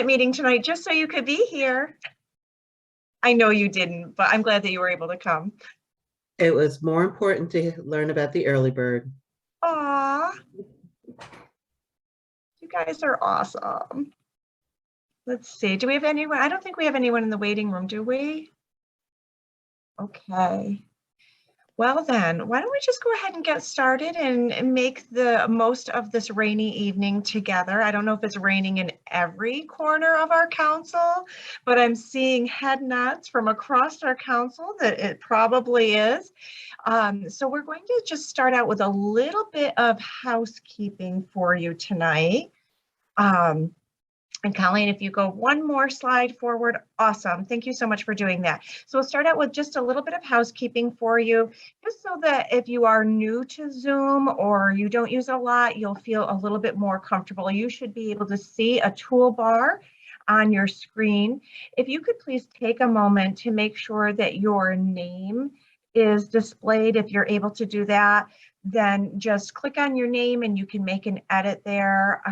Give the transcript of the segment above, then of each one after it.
last-minute meeting tonight just so you could be here. I know you didn't, but I'm glad that you were able to come. It was more important to learn about the early bird. Aw. You guys are awesome. Let's see. Do we have anyone? I don't think we have anyone in the waiting room, do we? Okay. Well then, why don't we just go ahead and get started and make the most of this rainy evening together. I don't know if it's raining in every corner of our council, but I'm seeing head nods from across our council that it probably is. So we're going to just start out with a little bit of housekeeping for you tonight. And Colleen, if you go one more slide forward, awesome. Thank you so much for doing that. So we'll start out with just a little bit of housekeeping for you, just so that if you are new to Zoom or you don't use it a lot, you'll feel a little bit more comfortable. You should be able to see a toolbar on your screen. If you could please take a moment to make sure that your name is displayed. If you're able to do that, then just click on your name and you can make an edit there.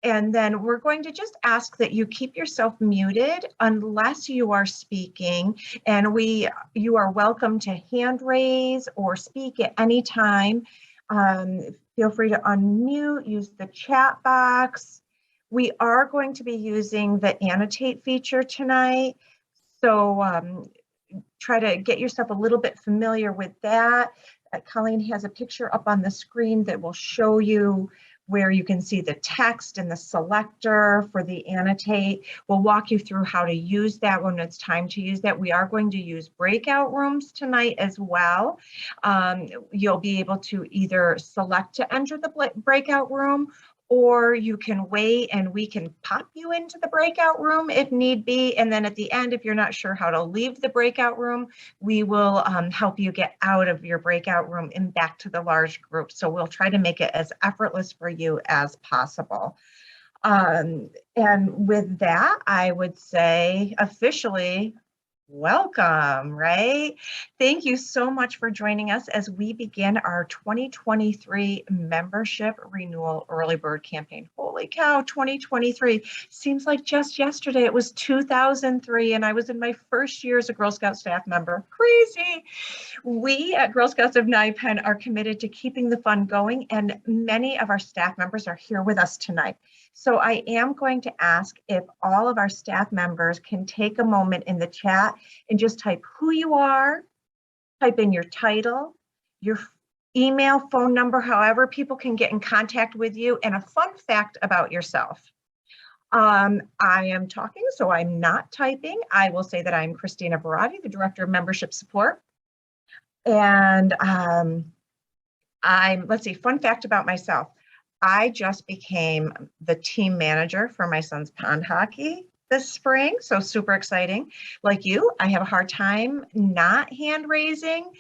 And then we're going to just ask that you keep yourself muted unless you are speaking. And you are welcome to hand raise or speak at any time. Feel free to unmute, use the chat box. We are going to be using the annotate feature tonight. So try to get yourself a little bit familiar with that. Colleen has a picture up on the screen that will show you where you can see the text and the selector for the annotate. We'll walk you through how to use that when it's time to use that. We are going to use breakout rooms tonight as well. You'll be able to either select to enter the breakout room, or you can wait and we can pop you into the breakout room if need be. And then at the end, if you're not sure how to leave the breakout room, we will help you get out of your breakout room and back to the large group. So we'll try to make it as effortless for you as possible. And with that, I would say officially, welcome, right? Thank you so much for joining us as we begin our 2023 membership renewal early bird campaign. Holy cow, 2023 seems like just yesterday. It was 2003 and I was in my first year as a Girl Scout staff member. Crazy. We at Girl Scouts of NYPENN are committed to keeping the fun going, and many of our staff members are here with us tonight. So I am going to ask if all of our staff members can take a moment in the chat and just type who you are, type in your title, your email, phone number, however people can get in contact with you, and a fun fact about yourself. I am talking, so I'm not typing. I will say that I'm Christina Barati, the Director of Membership Support. And let's see, fun fact about myself. I just became the team manager for my son's pond hockey this spring, so super exciting. Like you, I have a hard time not hand raising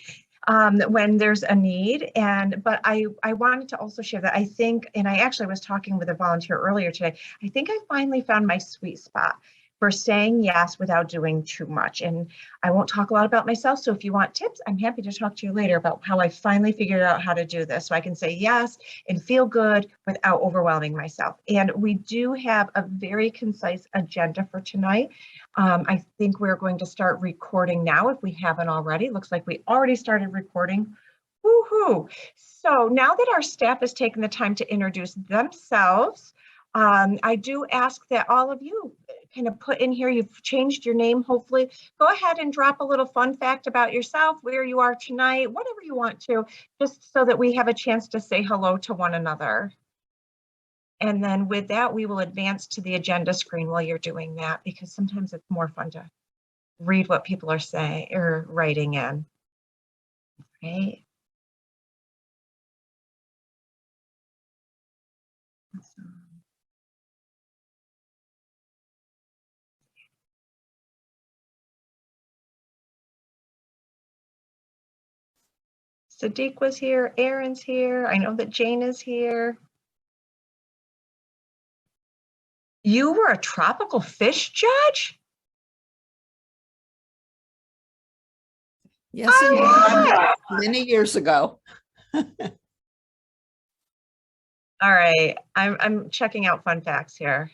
when there's a need. But I wanted to also share that I think, and I actually was talking with a volunteer earlier today, I think I finally found my sweet spot for saying yes without doing too much. And I won't talk a lot about myself, so if you want tips, I'm happy to talk to you later about how I finally figured out how to do this so I can say yes and feel good without overwhelming myself. And we do have a very concise agenda for tonight. I think we're going to start recording now if we haven't already. Looks like we already started recording. Woohoo! So now that our staff has taken the time to introduce themselves, I do ask that all of you kind of put in here, you've changed your name, hopefully. Go ahead and drop a little fun fact about yourself, where you are tonight, whatever you want to, just so that we have a chance to say hello to one another. And then with that, we will advance to the agenda screen while you're doing that, because sometimes it's more fun to read what people are saying or writing in. Right? Awesome. Sadiq was here, Aaron's here. I know that Jane is here. You were a tropical fish judge? Yes, many years ago. All right, I'm checking out fun facts here.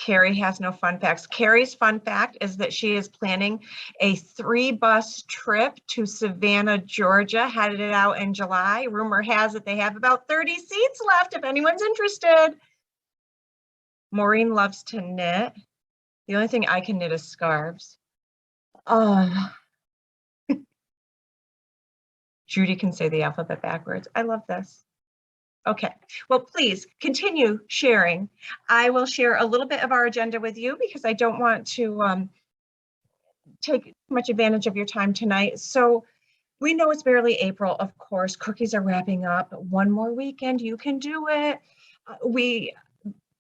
Carrie has no fun facts. Carrie's fun fact is that she is planning a 3-bus trip to Savannah, Georgia, headed out in July. Rumor has it they have about 30 seats left if anyone's interested. Maureen loves to knit. The only thing I can knit is scarves. Judy can say the alphabet backwards. I love this. Okay, well, please continue sharing. I will share a little bit of our agenda with you because I don't want to take too much advantage of your time tonight. So we know it's barely April, of course. Cookies are wrapping up. One more weekend, you can do it.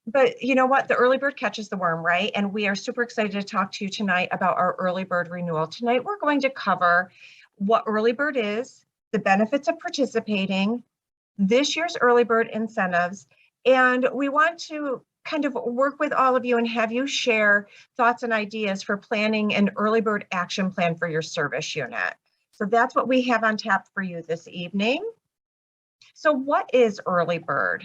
But you know what? The early bird catches the worm, right? And we are super excited to talk to you tonight about our early bird renewal. Tonight, we're going to cover what early bird is, the benefits of participating, this year's early bird incentives, and we want to kind of work with all of you and have you share thoughts and ideas for planning an early bird action plan for your service unit. So that's what we have on tap for you this evening. So what is early bird?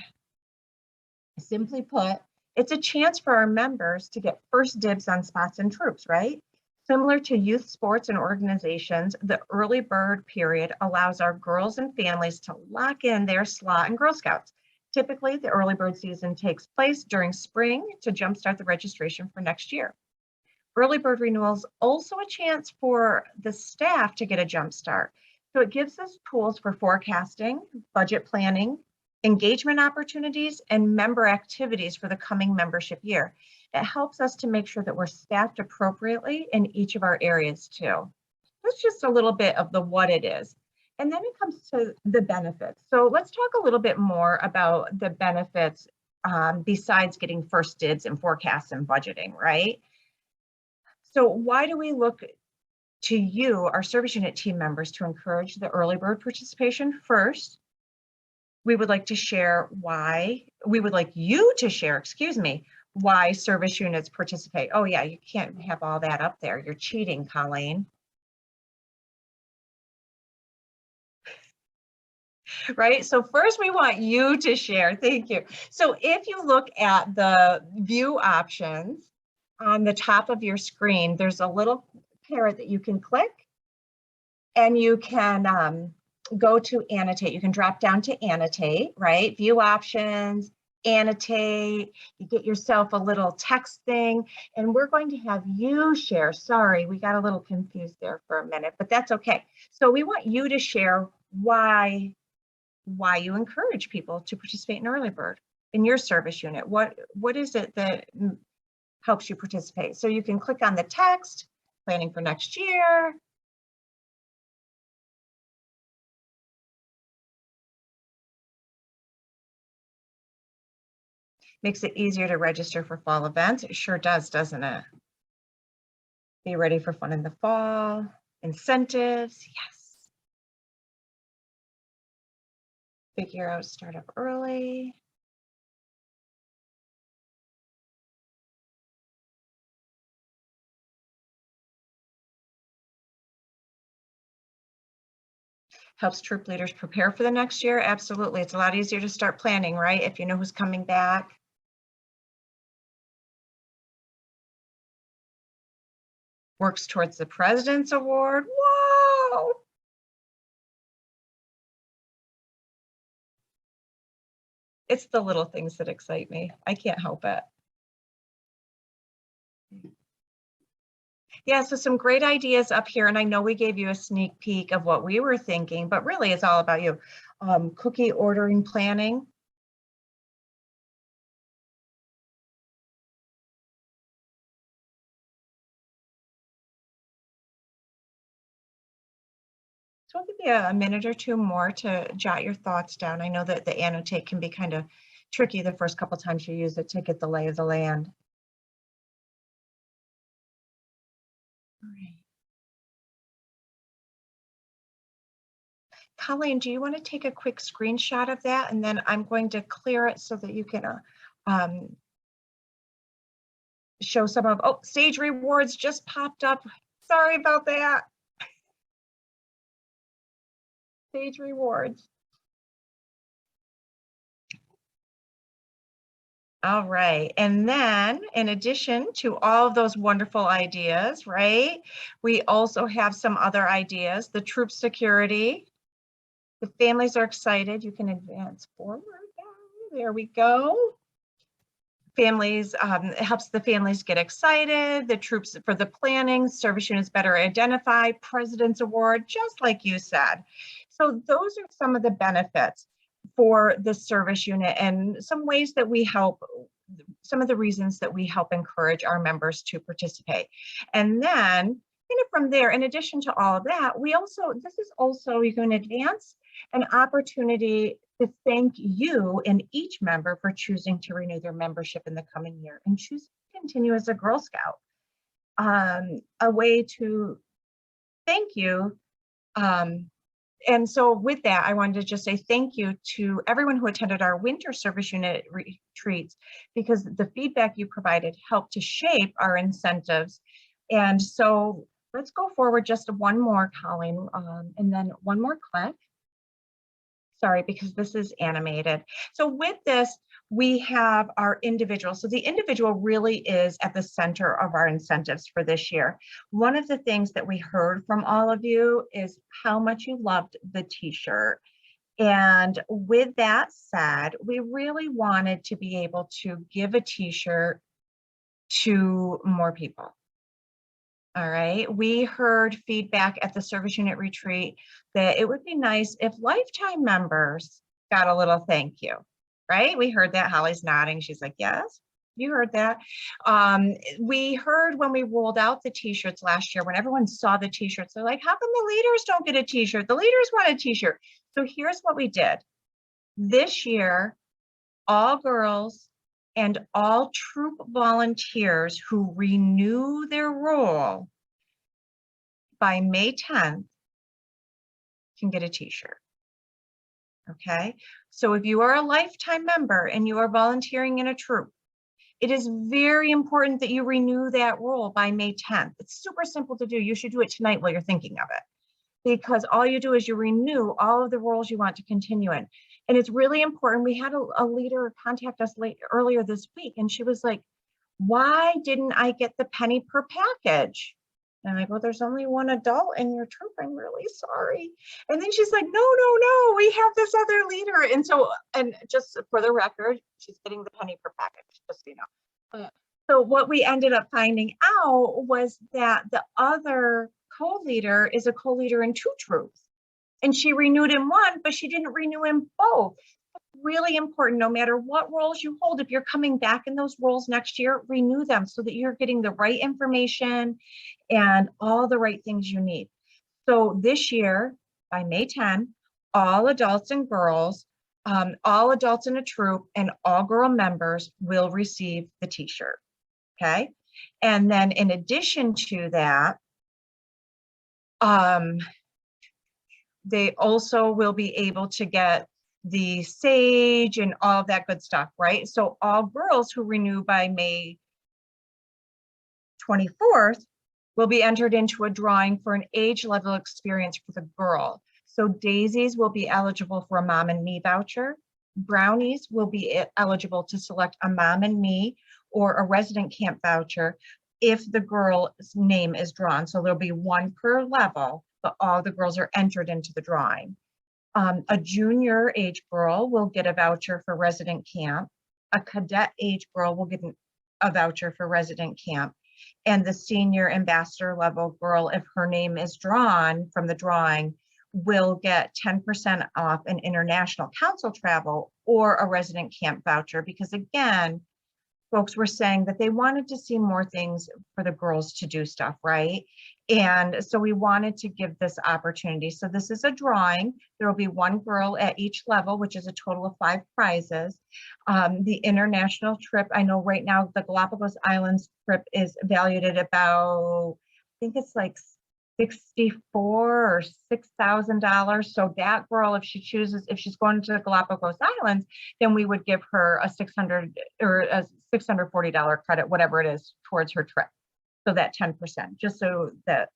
Simply put, it's a chance for our members to get first dibs on spots and troops, right? Similar to youth sports and organizations, the early bird period allows our girls and families to lock in their slot in Girl Scouts. Typically, the early bird season takes place during spring to jumpstart the registration for next year. Early bird renewal is also a chance for the staff to get a jump start. So it gives us tools for forecasting, budget planning, engagement opportunities, and member activities for the coming membership year. It helps us to make sure that we're staffed appropriately in each of our areas too. That's just a little bit of the what it is. And then it comes to the benefits. So let's talk a little bit more about the benefits besides getting first dibs and forecasts and budgeting, right? So why do we look to you, our service unit team members, to encourage the early bird participation? First, we would like to share why, we would like you to share, excuse me, why service units participate. Oh yeah, you can't have all that up there. You're cheating, Colleen. Right? So first we want you to share. Thank you. So if you look at the view options on the top of your screen, there's a little caret that you can click and you can go to annotate. You can drop down to annotate, right? View options, annotate, you get yourself a little text thing, and we're going to have you share. Sorry, we got a little confused there for a minute, but that's okay. So we want you to share why you encourage people to participate in early bird in your service unit. What is it that helps you participate? So you can click on the text, planning for next year. Makes it easier to register for fall events. It sure does, doesn't it? Be ready for fun in the fall. Incentives, yes. Figure out startup early. Helps troop leaders prepare for the next year. Absolutely. It's a lot easier to start planning, right? If you know who's coming back. Works towards the President's Award. Whoa! It's the little things that excite me. I can't help it. Yeah, so some great ideas up here, and I know we gave you a sneak peek of what we were thinking, but really it's all about you. Cookie ordering planning. So I'll give you a minute or two more to jot your thoughts down. I know that the annotate can be kind of tricky the first couple times you use it to get the lay of the land. All right. Colleen, do you want to take a quick screenshot of that? And then I'm going to clear it so that you can show some of, oh, Sage Rewards just popped up. Sorry about that. Sage Rewards. All right. And then in addition to all of those wonderful ideas, right, we also have some other ideas. The troop security. The families are excited. You can advance forward. There we go. Families, it helps the families get excited. The troops for the planning, service units better identify, President's Award, just like you said. So those are some of the benefits for the service unit and some ways that we help, some of the reasons that we help encourage our members to participate. And then kind of from there, in addition to all of that, we also, this is also, you can advance an opportunity to thank you and each member for choosing to renew their membership in the coming year and choose to continue as a Girl Scout. A way to thank you. And so with that, I wanted to just say thank you to everyone who attended our winter service unit retreats, because the feedback you provided helped to shape our incentives. And so let's go forward just one more, Colleen, and then one more click. Sorry, because this is animated. So with this, we have our individual. So the individual really is at the center of our incentives for this year. One of the things that we heard from all of you is how much you loved the t-shirt. And with that said, we really wanted to be able to give a t-shirt to more people. All right, we heard feedback at the service unit retreat that it would be nice if lifetime members got a little thank you, right? We heard that. Holly's nodding. She's like, yes, you heard that. We heard when we rolled out the t-shirts last year, when everyone saw the t-shirts, they're like, how come the leaders don't get a t-shirt? The leaders want a t-shirt. So here's what we did. This year, all girls and all troop volunteers who renew their role by May 10th can get a t-shirt. Okay, so if you are a lifetime member and you are volunteering in a troop, it is very important that you renew that role by May 10th. It's super simple to do. You should do it tonight while you're thinking of it, because all you do is you renew all of the roles you want to continue in. And it's really important. We had a leader contact us earlier this week, and she was like, why didn't I get the penny per package? And I go, there's only one adult in your troop. I'm really sorry. And then she's like, no, we have this other leader. And so, and just for the record, she's getting the penny per package, just so you know. So what we ended up finding out was that the other co-leader is a co-leader in 2 troops. And she renewed in one, but she didn't renew in both. Really important, no matter what roles you hold, if you're coming back in those roles next year, renew them so that you're getting the right information and all the right things you need. So this year, by May 10, all adults and girls, all adults in a troop and all girl members will receive the t-shirt, okay? And then in addition to that, they also will be able to get the sage and all of that good stuff, right? So all girls who renew by May 24th will be entered into a drawing for an age level experience for the girl. So daisies will be eligible for a mom and me voucher. Brownies will be eligible to select a mom and me or a resident camp voucher if the girl's name is drawn. So there'll be one per level, but all the girls are entered into the drawing. A junior age girl will get a voucher for resident camp. A cadet age girl will get a voucher for resident camp. And the senior ambassador level girl, if her name is drawn from the drawing, will get 10% off an international council travel or a resident camp voucher, because again, folks were saying that they wanted to see more things for the girls to do stuff, right? And so we wanted to give this opportunity. So this is a drawing. There will be one girl at each level, which is a total of 5 prizes. The international trip, I know right now the Galapagos Islands trip is valued at about, I think it's like $64,000 or $6,000. So that girl, if she chooses, if she's going to the Galapagos Islands, then we would give her a $600 or a $640 credit, whatever it is, towards her trip. So that 10%, just so that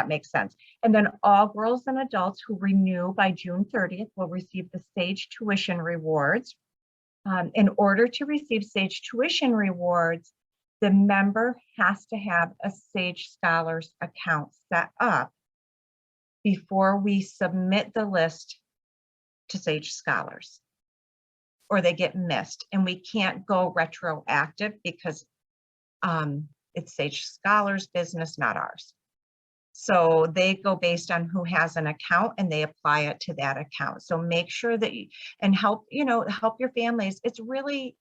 makes sense. And then all girls and adults who renew by June 30th will receive the stage tuition rewards. In order to receive SAGE tuition rewards, the member has to have a SAGE Scholars account set up before we submit the list to SAGE Scholars, or they get missed. And we can't go retroactive because it's SAGE Scholars business, not ours. So they go based on who has an account and they apply it to that account. So make sure that you, and help, help your families. It's great.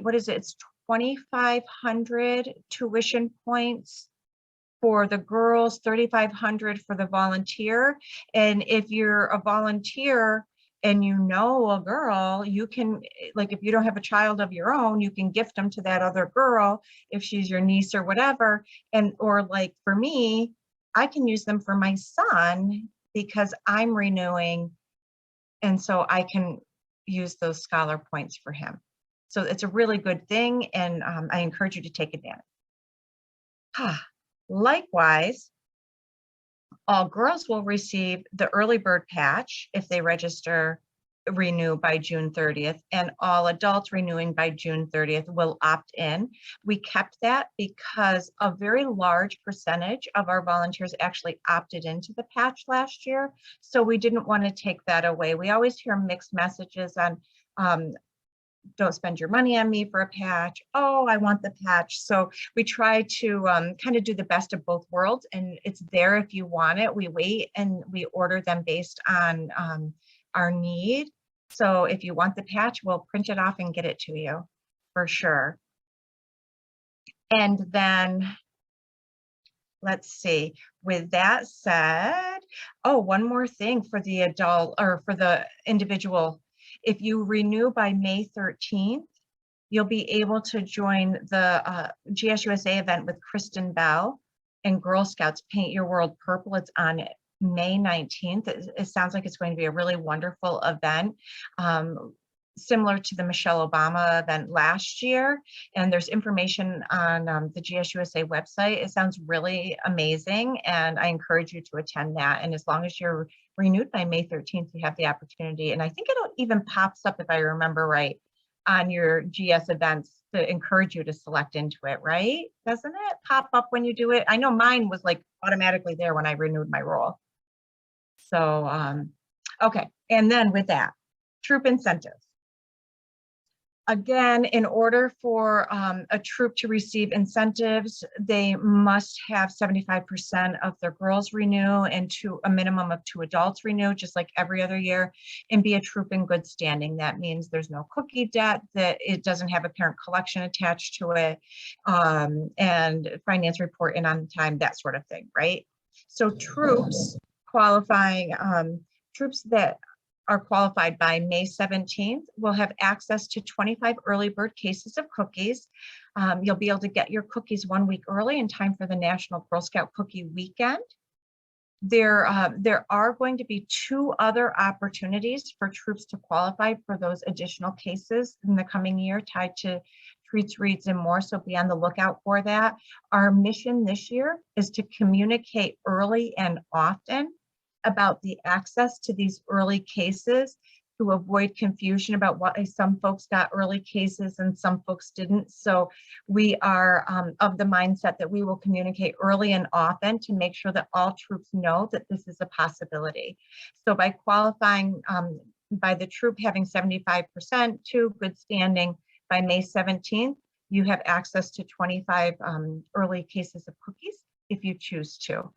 What is it? It's 2,500 tuition points for the girls, 3,500 for the volunteer. And if you're a volunteer and you know a girl, you can, like, if you don't have a child of your own, you can gift them to that other girl if she's your niece or whatever. And, or like for me, I can use them for my son because I'm renewing. And so I can use those scholar points for him. So it's a really good thing. And I encourage you to take advantage. Likewise, all girls will receive the early bird patch if they renew by June 30th, and all adults renewing by June 30th will opt in. We kept that because a very large percentage of our volunteers actually opted into the patch last year. So we didn't want to take that away. We always hear mixed messages on don't spend your money on me for a patch. Oh, I want the patch. So we try to kind of do the best of both worlds, and it's there if you want it. We wait and we order them based on our need. So if you want the patch, we'll print it off and get it to you for sure. And then let's see, with that said, oh, one more thing for the adult or for the individual. If you renew by May 13th, you'll be able to join the GSUSA event with Kristen Bell and Girl Scouts Paint Your World Purple. It's on May 19th. It sounds like it's going to be a really wonderful event, similar to the Michelle Obama event last year. And there's information on the GSUSA website. It sounds really amazing, and I encourage you to attend that. And as long as you're renewed by May 13th, you have the opportunity. And I think it even pops up, if I remember right, on your GS events to encourage you to select into it, right? Doesn't it pop up when you do it? I know mine was like automatically there when I renewed my role. So, okay. And then with that, troop incentives. Again, in order for a troop to receive incentives, they must have 75% of their girls renew and a minimum of 2 adults renew, just like every other year, and be a troop in good standing. That means there's no cookie debt, that it doesn't have a parent collection attached to it, and finance report in on time, that sort of thing, right? So troops qualifying, troops that are qualified by May 17th will have access to 25 early bird cases of cookies. You'll be able to get your cookies 1 week early in time for the National Girl Scout Cookie Weekend. There are going to be 2 other opportunities for troops to qualify for those additional cases in the coming year tied to treats, reads, and more, so be on the lookout for that. Our mission this year is to communicate early and often about the access to these early cases to avoid confusion about why some folks got early cases and some folks didn't. So we are of the mindset that we will communicate early and often to make sure that all troops know that this is a possibility. So by qualifying, by the troop having 75% to good standing by May 17th, you have access to 25 early cases of cookies if you choose to.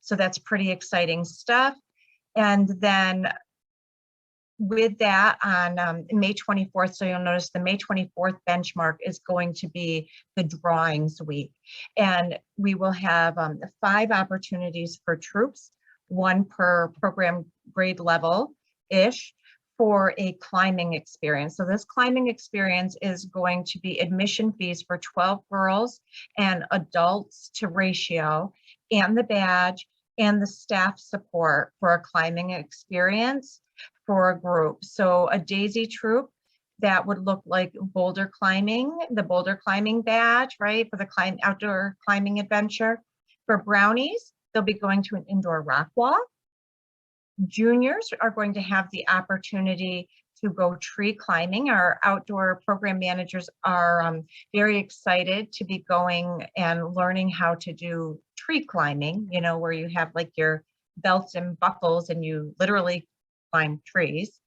So that's pretty exciting stuff. And then with that on May 24th, so you'll notice the May 24th benchmark is going to be the drawings week. And we will have 5 opportunities for troops, 1 per program grade level-ish, for a climbing experience. So this climbing experience is going to be admission fees for 12 girls and adults to ratio, and the badge and the staff support for a climbing experience for a group. So a daisy troop, that would look like boulder climbing, the boulder climbing badge, right, for the outdoor climbing adventure. For brownies, they'll be going to an indoor rock wall. Juniors are going to have the opportunity to go tree climbing. Our outdoor program managers are very excited to be going and learning how to do tree climbing, you know, where you have like your belts and buckles and you literally climb trees.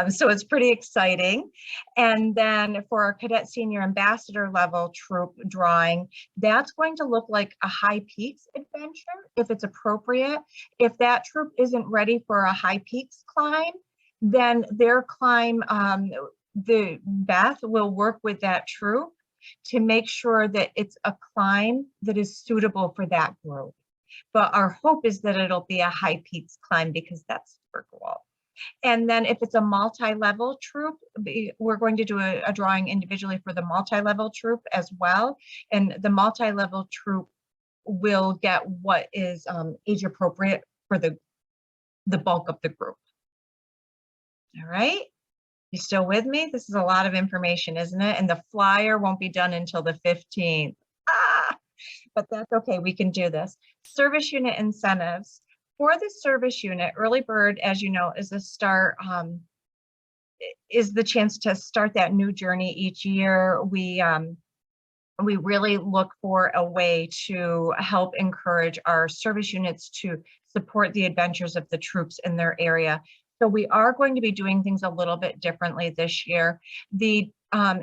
So it's pretty exciting. And then for our cadet senior ambassador level troop drawing, that's going to look like a high peaks adventure if it's appropriate. If that troop isn't ready for a high peaks climb, then their climb, the Beth will work with that troop to make sure that it's a climb that is suitable for that group. But our hope is that it'll be a high peaks climb because that's our goal. And then if it's a multi-level troop, we're going to do a drawing individually for the multi-level troop as well. And the multi-level troop will get what is age appropriate for the bulk of the group. All right, you still with me? This is a lot of information, isn't it? And the flyer won't be done until the 15th. But that's okay, we can do this. Service unit incentives. For the service unit, Early Bird, as you know, is the start, is the chance to start that new journey each year. We really look for a way to help encourage our service units to support the adventures of the troops in their area. So we are going to be doing things a little bit differently this year. The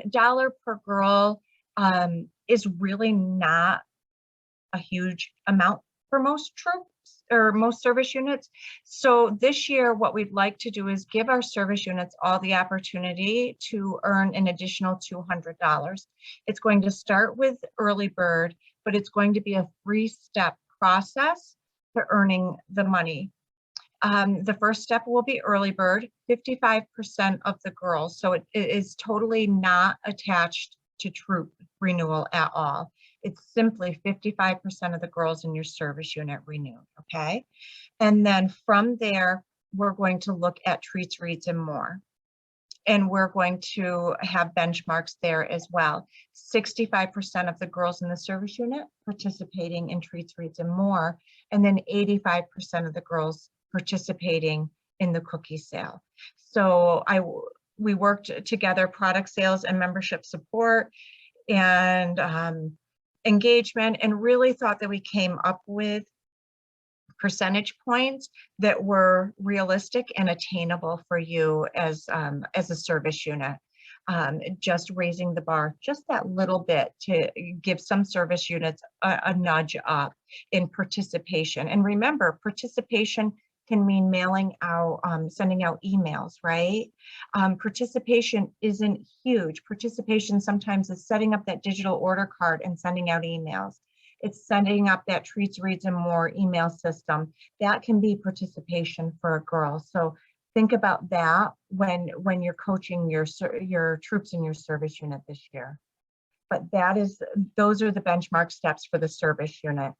dollar per girl is really not a huge amount for most troops or most service units. So this year, what we'd like to do is give our service units all the opportunity to earn an additional $200. It's going to start with Early Bird, but it's going to be a 3-step process to earning the money. The first step will be Early Bird, 55% of the girls. So it is totally not attached to troop renewal at all. It's simply 55% of the girls in your service unit renewed, okay? And then from there, we're going to look at treats, reads, and more. And we're going to have benchmarks there as well. 65% of the girls in the service unit participating in treats, reads, and more. And then 85% of the girls participating in the cookie sale. So we worked together, product sales and membership support and engagement, and really thought that we came up with percentage points that were realistic and attainable for you as a service unit. Just raising the bar just that little bit to give some service units a nudge up in participation. And remember, participation can mean mailing out, sending out emails, right? Participation isn't huge. Participation sometimes is setting up that digital order card and sending out emails. It's setting up that treats, reads, and more email system. That can be participation for a girl. So think about that when you're coaching your troops in your service unit this year. But those are the benchmark steps for the service unit.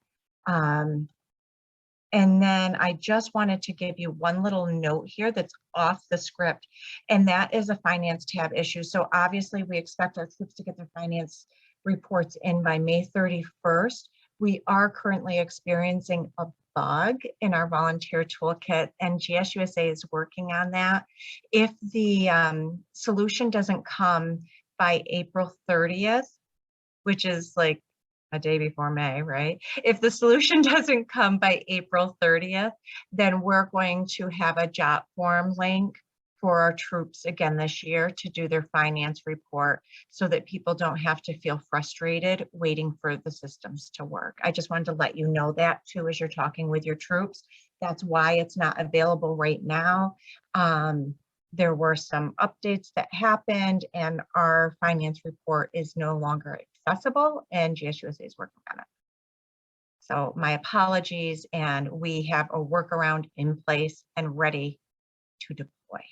And then I just wanted to give you one little note here that's off the script, and that is a finance tab issue. So obviously we expect our troops to get their finance reports in by May 31st. We are currently experiencing a bug in our volunteer toolkit, and GSUSA is working on that. If the solution doesn't come by April 30th, which is like a day before May, right? If the solution doesn't come by April 30th, then we're going to have a JOT form link for our troops again this year to do their finance report so that people don't have to feel frustrated waiting for the systems to work. I just wanted to let you know that too as you're talking with your troops. That's why it's not available right now. There were some updates that happened and our finance report is no longer accessible and GSUSA is working on it. So my apologies, and we have a workaround in place and ready to deploy.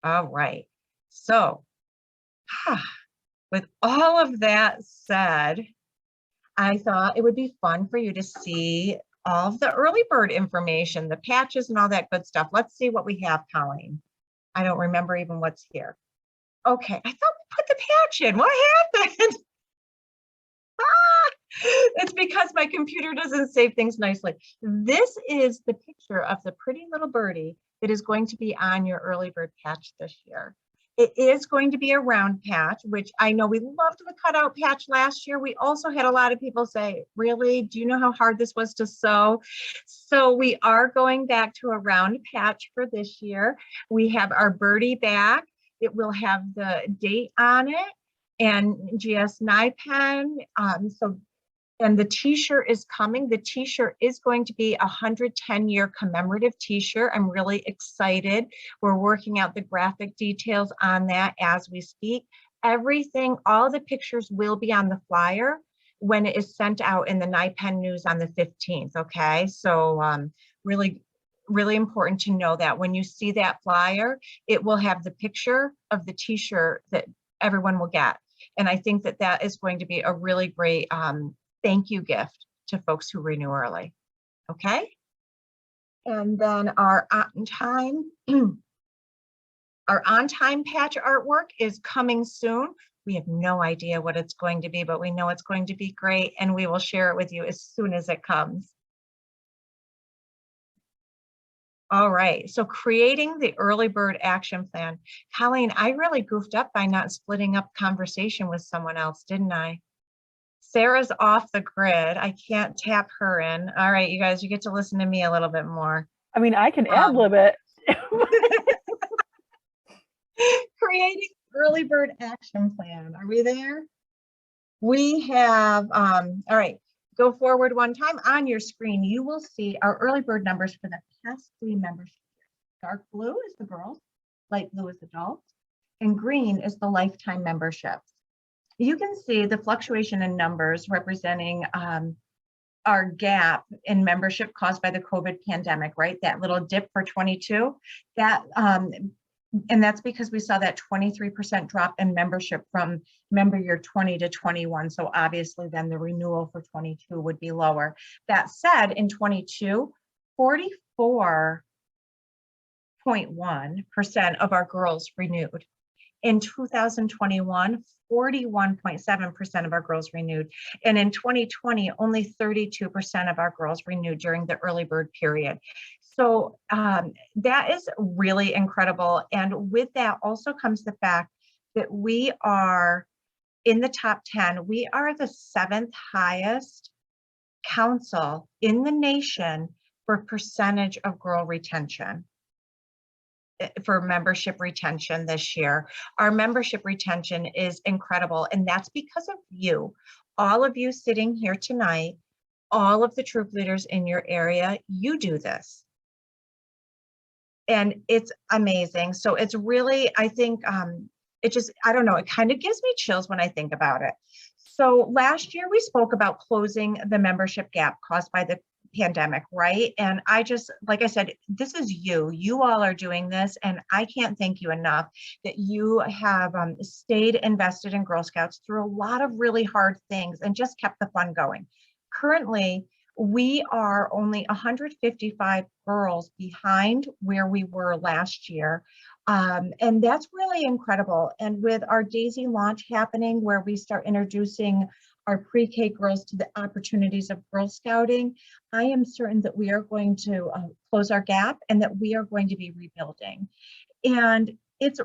All right, so with all of that said, I thought it would be fun for you to see all of the Early Bird information, the patches and all that good stuff. Let's see what we have, Colleen. I don't remember even what's here. Okay, I thought we put the patch in. What happened? It's because my computer doesn't save things nicely. This is the picture of the pretty little birdie that is going to be on your early bird patch this year. It is going to be a round patch, which I know we loved the cutout patch last year. We also had a lot of people say, really, do you know how hard this was to sew? So we are going back to a round patch for this year. We have our birdie back. It will have the date on it and GS NYPENN. And the t-shirt is coming. The t-shirt is going to be a 110-year commemorative t-shirt. I'm really excited. We're working out the graphic details on that as we speak. Everything, all the pictures will be on the flyer when it is sent out in the NYPENN news on the 15th, okay? So really important to know that when you see that flyer, it will have the picture of the t-shirt that everyone will get. And I think that that is going to be a really great thank you gift to folks who renew early, okay? And then our on-time patch artwork is coming soon. We have no idea what it's going to be, but we know it's going to be great, and we will share it with you as soon as it comes. All right, so creating the early bird action plan. Colleen, I really goofed up by not splitting up conversation with someone else, didn't I? Sarah's off the grid. I can't tap her in. All right, you guys, you get to listen to me a little bit more. I mean, I can ad-lib it. Creating early bird action plan. Are we there? We have, all right, go forward one time. On your screen, you will see our early bird numbers for the past 3 memberships. Dark blue is the girls, light blue is adults, and green is the lifetime memberships. You can see the fluctuation in numbers representing our gap in membership caused by the COVID pandemic, right? That little dip for 22, that, and that's because we saw that 23% drop in membership from member year 20 to 21. So obviously then the renewal for 22 would be lower. That said, in 22, 44.1% of our girls renewed. In 2021, 41.7% of our girls renewed. And in 2020, only 32% of our girls renewed during the early bird period. So that is really incredible. And with that also comes the fact that we are in the top 10. We are the 7th highest council in the nation for percentage of girl retention. For membership retention this year. Our membership retention is incredible, and that's because of you. All of you sitting here tonight, all of the troop leaders in your area, you do this. And it's amazing. So it's really, I think, it just, I don't know, it kind of gives me chills when I think about it. So last year we spoke about closing the membership gap caused by the pandemic, right? And I just, like I said, this is you all are doing this, and I can't thank you enough that you have stayed invested in Girl Scouts through a lot of really hard things and just kept the fun going. Currently, we are only 155 girls behind where we were last year. And that's really incredible. And with our Daisy launch happening, where we start introducing our pre-K girls to the opportunities of Girl Scouting, I am certain that we are going to close our gap and that we are going to be rebuilding. And it's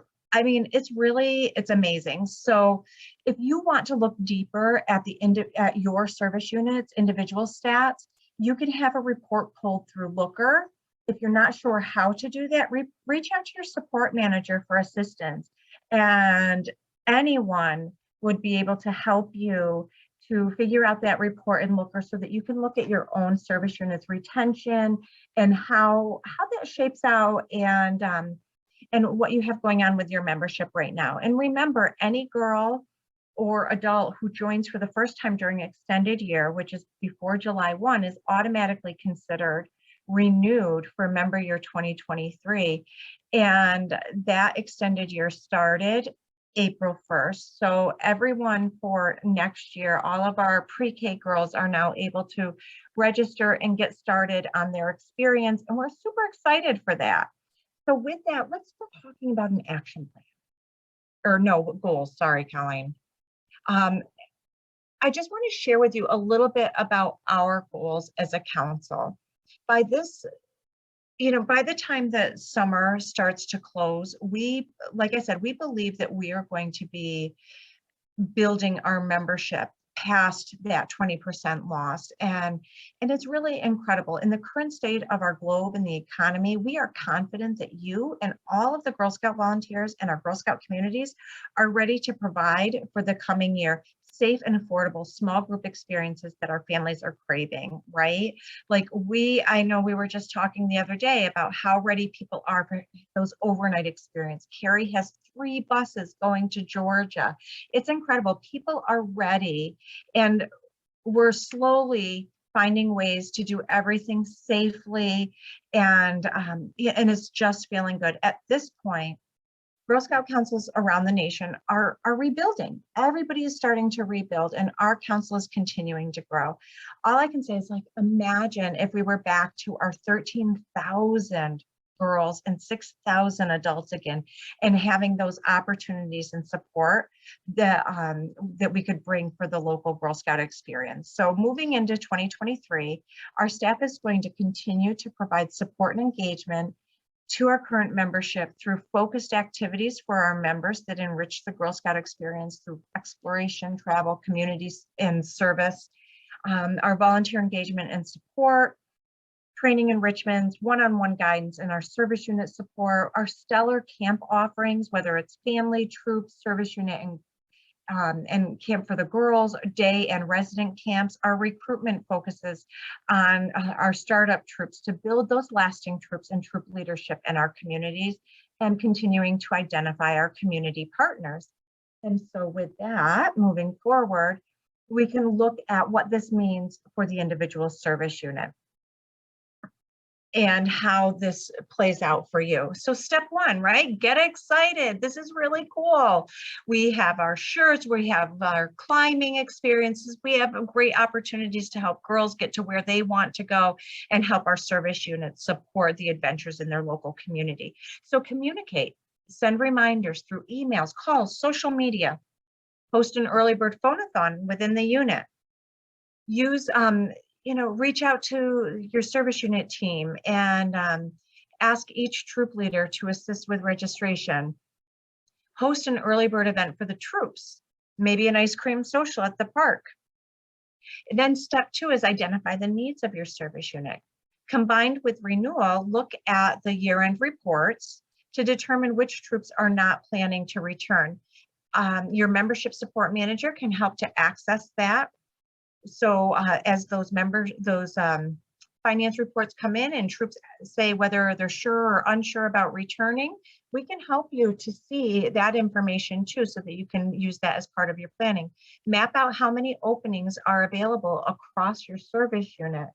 amazing. So if you want to look deeper at at your service units, individual stats, you can have a report pulled through Looker. If you're not sure how to do that, reach out to your support manager for assistance, and anyone would be able to help you to figure out that report in Looker so that you can look at your own service units retention and how that shapes out, and what you have going on with your membership right now. And remember, any girl or adult who joins for the first time during extended year, which is before July 1, is automatically considered renewed for member year 2023. And that extended year started April 1st. So everyone for next year, all of our pre-K girls are now able to register and get started on their experience. And we're super excited for that. So with that, let's start talking about an action plan. Or no, goals, sorry, Colleen. I just want to share with you a little bit about our goals as a council. By this by the time that summer starts to close, like I said, we believe that we are going to be building our membership past that 20% lost. And it's really incredible. In the current state of our globe and the economy, we are confident that you and all of the Girl Scout volunteers and our Girl Scout communities are ready to provide for the coming year safe and affordable small group experiences that our families are craving, right? Like I know we were just talking the other day about how ready people are for those overnight experiences. Carrie has 3 buses going to Georgia. It's incredible. People are ready, and we're slowly finding ways to do everything safely, and it's just feeling good. At this point, Girl Scout councils around the nation are rebuilding. Everybody is starting to rebuild, and our council is continuing to grow. All I can say is, like, imagine if we were back to our 13,000 girls and 6,000 adults again, and having those opportunities and support that we could bring for the local Girl Scout experience. So moving into 2023, our staff is going to continue to provide support and engagement to our current membership through focused activities for our members that enrich the Girl Scout experience through exploration, travel, communities, and service. Our volunteer engagement and support, training enrichments, one-on-one guidance, and our service unit support, our stellar camp offerings, whether it's family, troops, service unit, and camp for the girls, day and resident camps. Our recruitment focuses on our startup troops to build those lasting troops and troop leadership in our communities, and continuing to identify our community partners. And so with that, moving forward, we can look at what this means for the individual service unit and how this plays out for you. So step 1, right? Get excited. This is really cool. We have our shirts, we have our climbing experiences, we have great opportunities to help girls get to where they want to go, and help our service units support the adventures in their local community. So communicate, send reminders through emails, calls, social media, host an early bird phone-a-thon within the unit. Use reach out to your service unit team and ask each troop leader to assist with registration. Host an early bird event for the troops, maybe an ice cream social at the park. And then step 2 is identify the needs of your service unit. Combined with renewal, look at the year-end reports to determine which troops are not planning to return. Your membership support manager can help to access that. So as those finance reports come in and troops say whether they're sure or unsure about returning, we can help you to see that information too, so that you can use that as part of your planning. Map out how many openings are available across your service unit.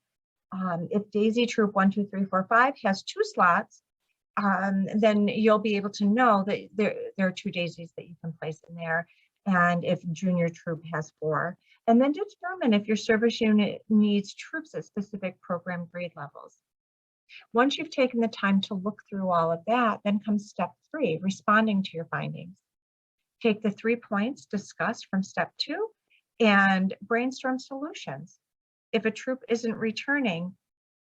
If Daisy Troop 1, 2, 3, 4, 5 has 2 slots, then you'll be able to know that there are 2 daisies that you can place in there. And if Junior Troop has 4. And then determine if your service unit needs troops at specific program grade levels. Once you've taken the time to look through all of that, then comes step 3, responding to your findings. Take the 3 points discussed from step 2 and brainstorm solutions. If a troop isn't returning,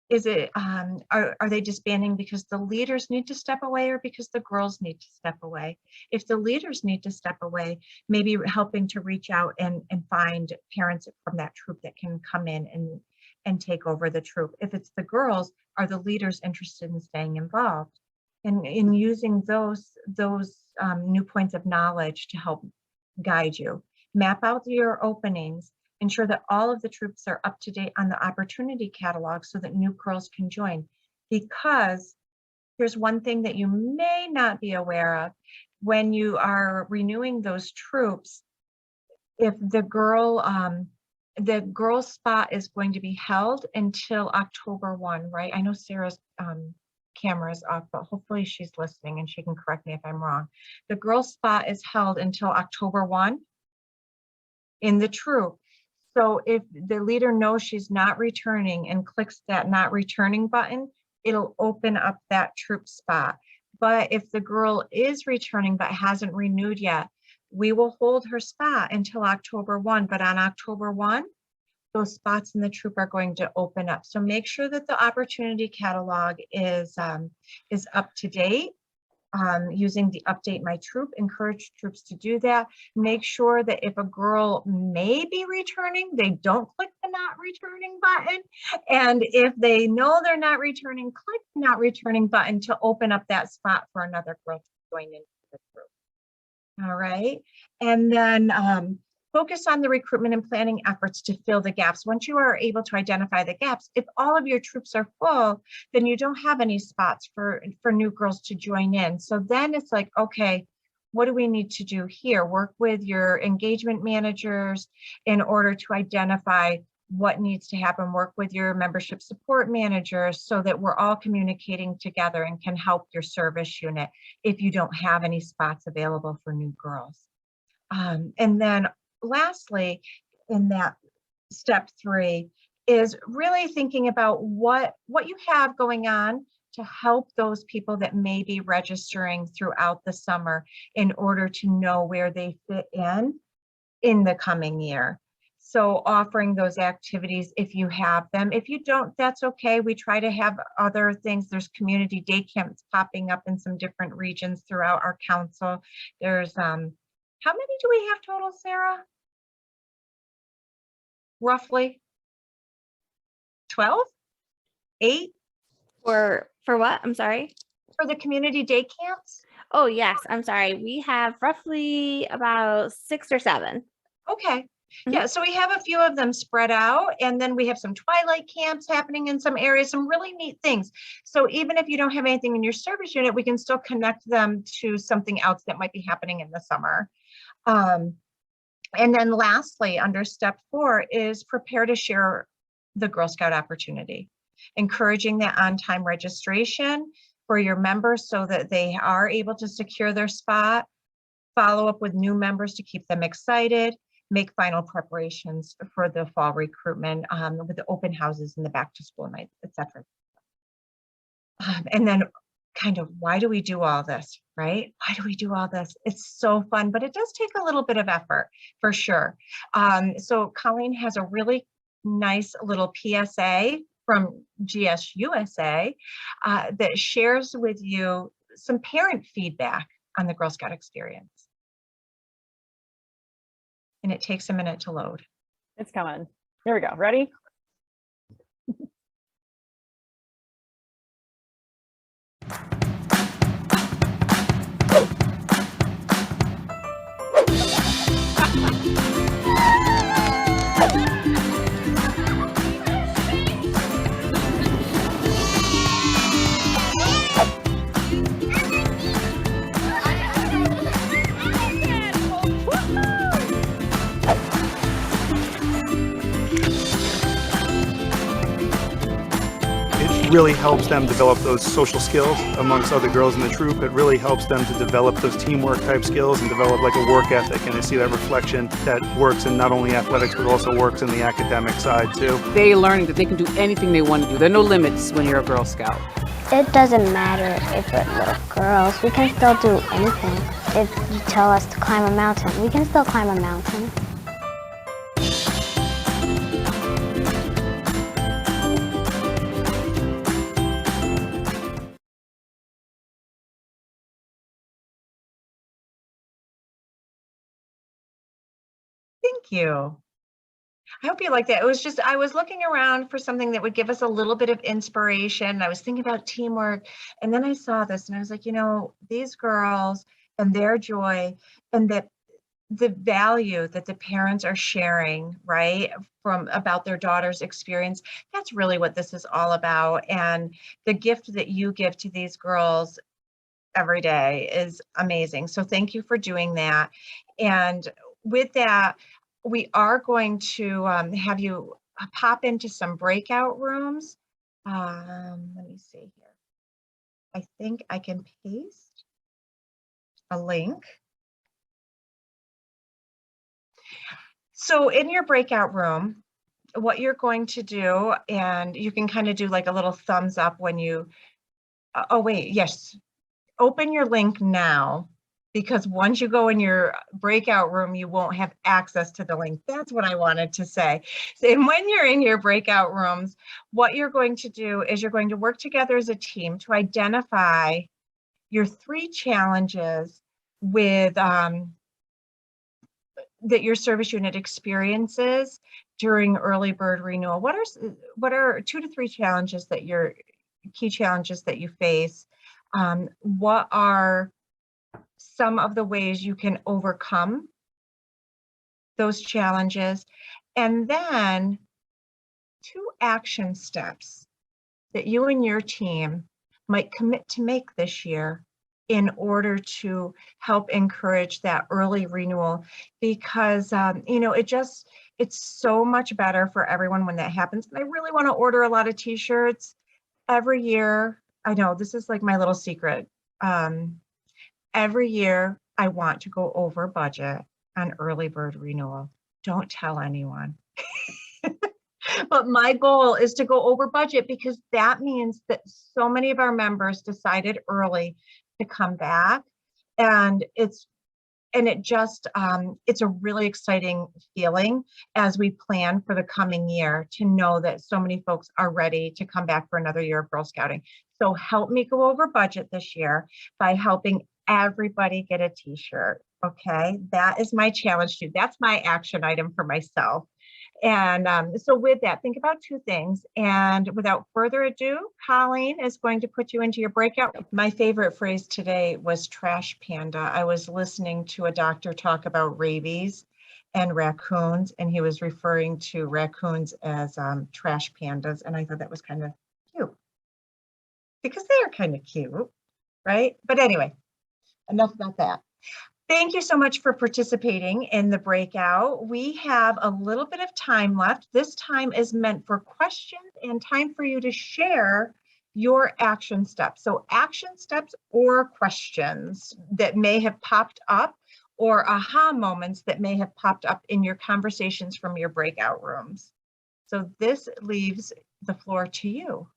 is it are they disbanding because the leaders need to step away, or because the girls need to step away? If the leaders need to step away, maybe helping to reach out and find parents from that troop that can come in and take over the troop. If it's the girls, are the leaders interested in staying involved? And in using those new points of knowledge to help guide you. Map out your openings. Ensure that all of the troops are up to date on the opportunity catalog so that new girls can join. Because there's one thing that you may not be aware of. When you are renewing those troops, if the girl spot is going to be held until October 1, right? I know Sarah's camera is off, but hopefully she's listening and she can correct me if I'm wrong. The girl spot is held until October 1 in the troop. So if the leader knows she's not returning and clicks that not returning button, it'll open up that troop spot. But if the girl is returning but hasn't renewed yet, we will hold her spot until October 1. But on October 1, those spots in the troop are going to open up. So make sure that the opportunity catalog is up to date. Using the Update My Troop, encourage troops to do that. Make sure that if a girl may be returning, they don't click the not returning button. And if they know they're not returning, click the not returning button to open up that spot for another girl to join into the group. All right. And then focus on the recruitment and planning efforts to fill the gaps. Once you are able to identify the gaps, if all of your troops are full, then you don't have any spots for new girls to join in. So then it's like, okay, what do we need to do here? Work with your engagement managers in order to identify what needs to happen. Work with your membership support managers so that we're all communicating together and can help your service unit if you don't have any spots available for new girls. And then lastly, in that step 3 is really thinking about what you have going on to help those people that may be registering throughout the summer in order to know where they fit in the coming year. So offering those activities if you have them. If you don't, that's okay. We try to have other things. There's community day camps popping up in some different regions throughout our council. There's how many do we have total, Sarah? Roughly 12? 8? For what? I'm sorry. For the community day camps? Oh, yes. I'm sorry. We have roughly about 6 or 7. Okay. Yeah, so we have a few of them spread out, and then we have some twilight camps happening in some areas, some really neat things. So even if you don't have anything in your service unit, we can still connect them to something else that might be happening in the summer. And then lastly, under step 4 is prepare to share the Girl Scout opportunity, encouraging that on-time registration for your members so that they are able to secure their spot, follow up with new members to keep them excited, make final preparations for the fall recruitment with the open houses and the back to school nights, etc. And then kind of, why do we do all this, right? Why do we do all this? It's so fun, but it does take a little bit of effort for sure. So Colleen has a really nice little PSA from GSUSA that shares with you some parent feedback on the Girl Scout experience. And it takes a minute to load. It's coming. Here we go. Ready? Really helps them develop those social skills amongst other girls in the troop. It really helps them to develop those teamwork type skills and develop like a work ethic. And I see that reflection that works in not only athletics, but also works in the academic side too. They're learning that they can do anything they want to do. There are no limits when you're a Girl Scout. It doesn't matter if we're little girls. We can still do anything. If you tell us to climb a mountain, we can still climb a mountain. Thank you. I hope you like that. It was just, I was looking around for something that would give us a little bit of inspiration. I was thinking about teamwork, and then I saw this and I was like, you know, these girls and their joy and that the value that the parents are sharing, right, from about their daughter's experience, that's really what this is all about. And the gift that you give to these girls every day is amazing. So thank you for doing that. And with that, we are going to have you pop into some breakout rooms. Let me see here. I think I can paste a link. So in your breakout room, what you're going to do, and you can kind of do like a little thumbs up when you, oh wait, yes. Open your link now, because once you go in your breakout room, you won't have access to the link. That's what I wanted to say. And when you're in your breakout rooms, what you're going to do is you're going to work together as a team to identify your 3 challenges with that your service unit experiences during early bird renewal. What are 2 to 3 challenges that your key challenges that you face? What are some of the ways you can overcome those challenges? And then 2 action steps that you and your team might commit to make this year in order to help encourage that early renewal, because you know, it's so much better for everyone when that happens. And I really want to order a lot of t-shirts every year. I know this is like my little secret. Every year I want to go over budget on early bird renewal. Don't tell anyone. But my goal is to go over budget, because that means that so many of our members decided early to come back, and it's a really exciting feeling as we plan for the coming year to know that so many folks are ready to come back for another year of Girl Scouting. So help me go over budget this year by helping everybody get a t-shirt. Okay, that is my challenge too. That's my action item for myself. And so with that, think about 2 things. And without further ado, Colleen is going to put you into your breakout. My favorite phrase today was trash panda. I was listening to a doctor talk about rabies and raccoons, and he was referring to raccoons as trash pandas. And I thought that was kind of cute, because they are kind of cute, right? But anyway, enough about that. Thank you so much for participating in the breakout. We have a little bit of time left. This time is meant for questions and time for you to share your action steps. So action steps or questions that may have popped up, or aha moments that may have popped up in your conversations from your breakout rooms. So this leaves the floor to you.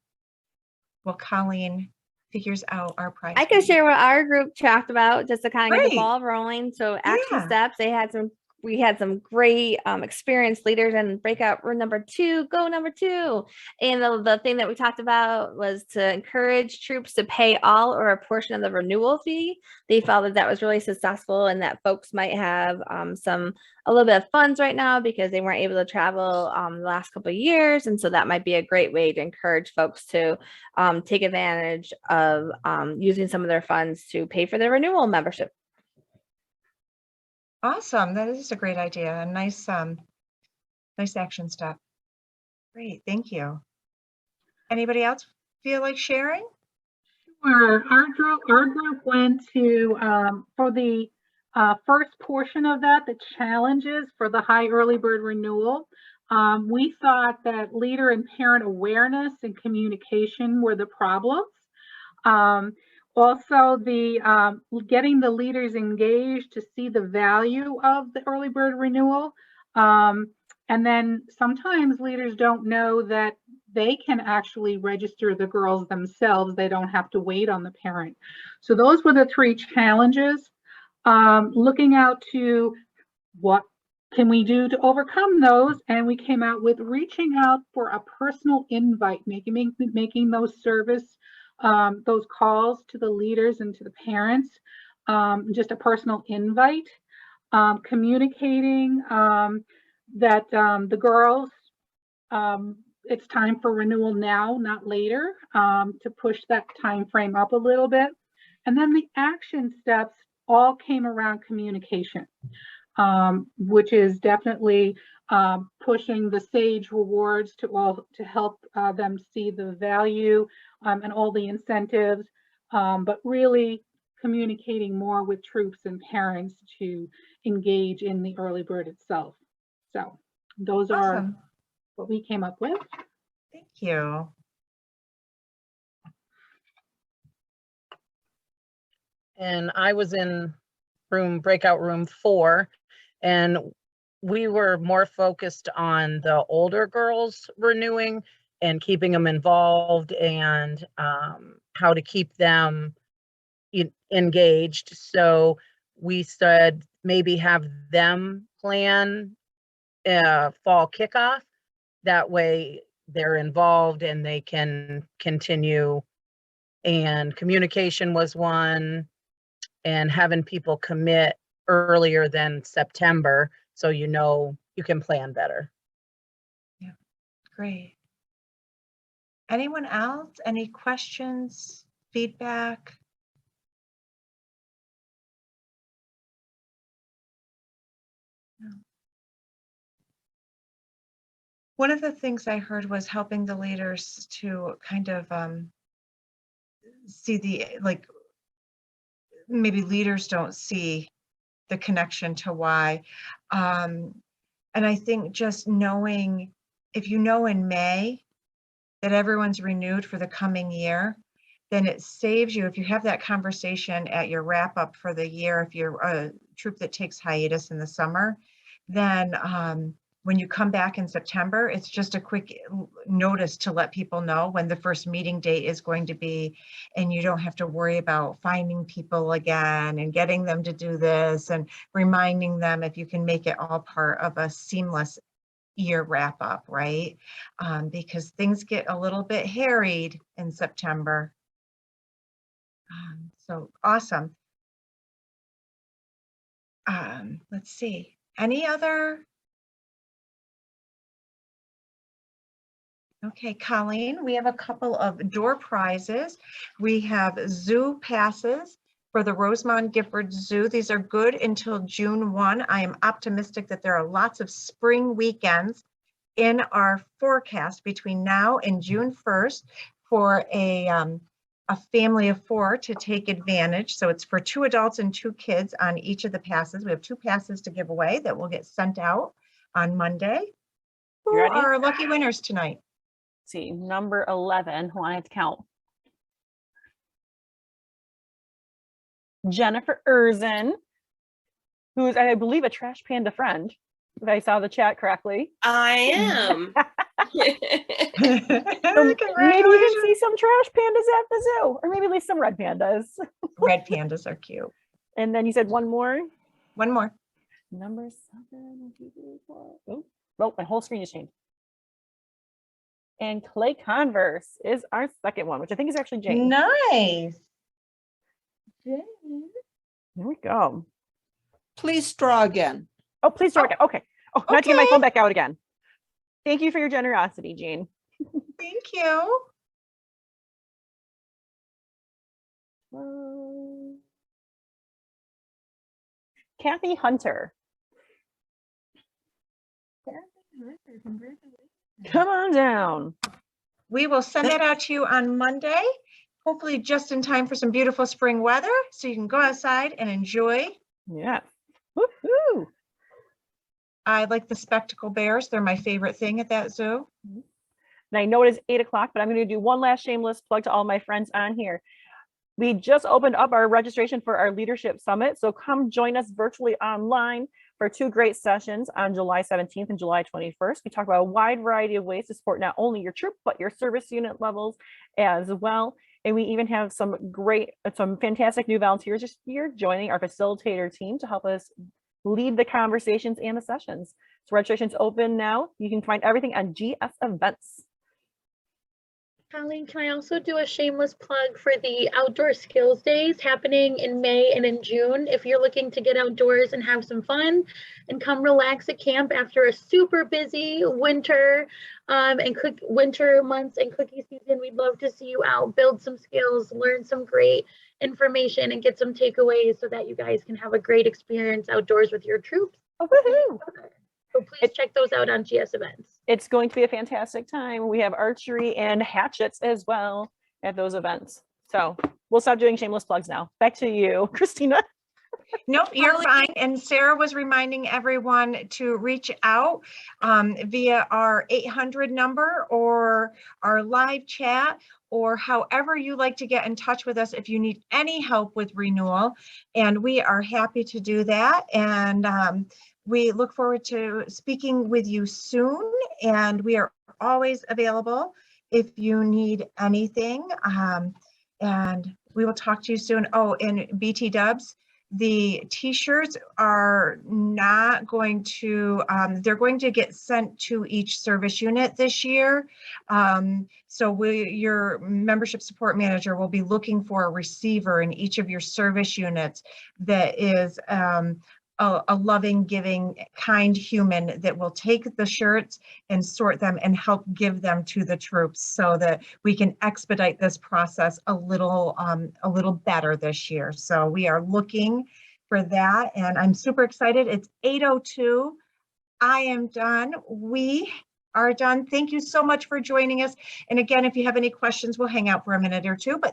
Well, Colleen figures out our prize. I can share what our group talked about just to kind of get the Great. ball rolling. So action Yeah. steps, we had some great experienced leaders in breakout room number 2, go number 2. And the thing that we talked about was to encourage troops to pay all or a portion of the renewal fee. They felt that was really successful, and that folks might have a little bit of funds right now because they weren't able to travel the last couple of years. And so that might be a great way to encourage folks to take advantage of using some of their funds to pay for their renewal membership. Awesome. That is a great idea. A nice action step. Great. Thank you. Anybody else feel like sharing? Sure. Our group went to, for the first portion of that, the challenges for the high early bird renewal. We thought that leader and parent awareness and communication were the problems. Also, the getting the leaders engaged to see the value of the early bird renewal. And then sometimes leaders don't know that they can actually register the girls themselves. They don't have to wait on the parent. So those were the 3 challenges. Looking out to what can we do to overcome those? And we came out with reaching out for a personal invite, making those those calls to the leaders and to the parents, just a personal invite, communicating that the girls, it's time for renewal now, not later, to push that time frame up a little bit. And then the action steps all came around communication, which is definitely pushing the SAGE rewards to help them see the value and all the incentives, but really communicating more with troops and parents to engage in the early bird itself. So those are what we came up with. Thank you. And I was in breakout room 4, and we were more focused on the older girls renewing and keeping them involved, and how to keep them engaged. So we said maybe have them plan fall kickoff. That way they're involved and they can continue. And communication was one, and having people commit earlier than September, so you know you can plan better. Yeah, great. Anyone else? Any questions, feedback? No. One of the things I heard was helping the leaders to kind of see the, like, maybe leaders don't see the connection to why. And I think just knowing, if you know in May that everyone's renewed for the coming year, then it saves you, if you have that conversation at your wrap up for the year, if you're a troop that takes hiatus in the summer, then when you come back in September, it's just a quick notice to let people know when the first meeting date is going to be, and you don't have to worry about finding people again and getting them to do this and reminding them, if you can make it all part of a seamless year wrap up, right? Because things get a little bit harried in September. So awesome. Let's see, any other? Okay, Colleen, we have a couple of door prizes. We have zoo passes for the Rosemont Gifford Zoo. These are good until June 1. I am optimistic that there are lots of spring weekends in our forecast between now and June 1st for a family of 4 to take advantage. So it's for 2 adults and 2 kids on each of the passes. We have 2 passes to give away that will get sent out on Monday. Who You ready? are our lucky winners tonight? Let's see, number 11, who I have to count. Jennifer Erzen, who is, I believe, a Trash Panda friend, if I saw the chat correctly. I am. So maybe you can see some trash pandas at the zoo, or maybe at least some red pandas. Red pandas are cute. And then you said one more. One more. Number 7. Oh, my whole screen just changed. And Clay Converse is our second one, which I think is actually Jane. Nice. There we go. Please draw again. Oh, please draw again. Okay. Oh, not to get my phone back out again. Thank you for your generosity, Jean. Thank you. Kathy Hunter. Come on down. We will send that out to you on Monday, hopefully just in time for some beautiful spring weather, so you can go outside and enjoy. Yeah. Woohoo! I like the spectacle bears. They're my favorite thing at that zoo. And I know it is 8 o'clock, but I'm going to do one last shameless plug to all my friends on here. We just opened up our registration for our leadership summit, so come join us virtually online for 2 great sessions on July 17th and July 21st. We talk about a wide variety of ways to support not only your troop, but your service unit levels as well. And we even have some fantastic new volunteers this year joining our facilitator team to help us lead the conversations and the sessions. So registration's open now. You can find everything on GS Events. Colleen, can I also do a shameless plug for the Outdoor Skills Days happening in May and in June? If you're looking to get outdoors and have some fun and come relax at camp after a super busy winter winter months and cookie season, we'd love to see you out, build some skills, learn some great information, and get some takeaways so that you guys can have a great experience outdoors with your troops. Oh, woohoo! So please check those out on GS Events. It's going to be a fantastic time. We have archery and hatchets as well at those events. So we'll stop doing shameless plugs now. Back to you, Christina. Nope, you're fine. And Sarah was reminding everyone to reach out via our 800 number or our live chat, or however you like to get in touch with us if you need any help with renewal. And we are happy to do that. And we look forward to speaking with you soon. And we are always available if you need anything. And we will talk to you soon. Oh, and BT Dubs, The t-shirts are not going to, they're going to get sent to each service unit this year. So your membership support manager will be looking for a receiver in each of your service units that is a loving, giving, kind human that will take the shirts and sort them and help give them to the troops so that we can expedite this process a little better this year. So we are looking for that, and I'm super excited. It's 8:02. I am done. We are done. Thank you so much for joining us. And again, if you have any questions, we'll hang out for a minute or two, but